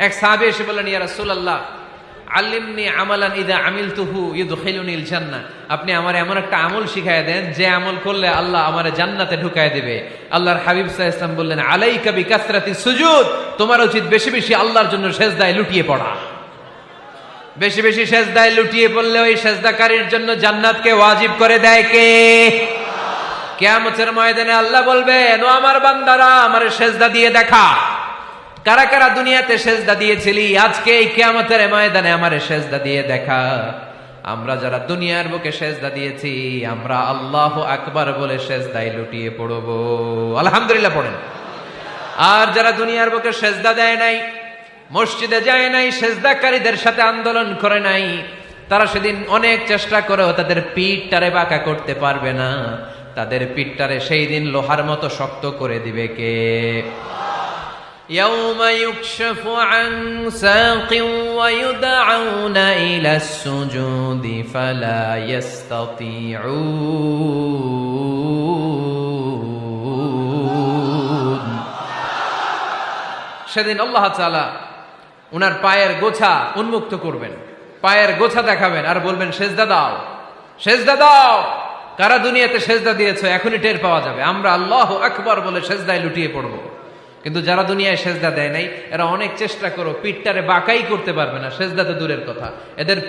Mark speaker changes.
Speaker 1: এক সাহাবী এসে বললেন, ইয়া রাসূলুল্লাহ আল্লিমনি আমালান ইযা আমিলতুহু ইউদখিলুনিল জান্নাহ। আপনি আমার এমন একটা আমল শিখায়া দেন যে আমল করলে আল্লাহ আমারে জান্নাতে ঢুকায় দিবে। আল্লাহর হাবিব সাল্লাল্লাহু আলাইহি ওয়াসাল্লাম বললেন, আলাইকা বিকাসরাতিস সুজুদ, তোমার উচিত বেশি বেশি আল্লাহর জন্য সিজদায় লুটিয়ে পড়া। বেশি বেশি সিজদায় লুটিয়ে পড়লে ওই সিজদাকারীর জন্য জান্নাতকে ওয়াজিব করে দেয় কে? কিয়ামতের ময়দানে আল্লাহ বলবেন, ও আমার বান্দারা, আমারে সিজদা দিয়ে দেখা। কারা কারা দুনিয়াতে সেজদা দিয়েছিলি, আজকে এই কিয়ামতের ময়দানে আমারে সেজদা দিয়ে দেখা। আমরা যারা দুনিয়ার বুকে সেজদা দিয়েছি, আমরা আল্লাহু আকবার বলে সেজদায় লুটিয়ে পড়ব। আলহামদুলিল্লাহ পড়েন। আর যারা দুনিয়ার বুকে সেজদা দেয় নাই, মসজিদে যায় নাই, সেজদাকারীদের সাথে আন্দোলন করে নাই, তারা সেদিন অনেক চেষ্টা করেও তাদের পিঠটারে বাঁকা করতে পারবে না। তাদের পিঠটারে সেই দিন লোহার মতো শক্ত করে দিবে কে? يوم يكشف عن ساق ويدعون إلى السجود فلا يستطيعون। সেদিন আল্লাহ তাআলা উনার পায়ের গোছা উন্মুক্ত করবেন, পায়ের গোছা দেখাবেন আর বলবেন, সেজদা দাও, সেজদা দাও। কারা দুনিয়াতে সেজদা দিয়েছো এখনই টের পাওয়া যাবে। আমরা আল্লাহু আকবার বলে সেজদায় লুটিয়ে পড়বো। কিন্তু যারা দুনিয়ায় সেজদা দেয় নাই, এরা অনেক চেষ্টা করো, পিঠটারে বাঁকাই করতে পারবে না, সেজদা তো দূরের কথা। এদের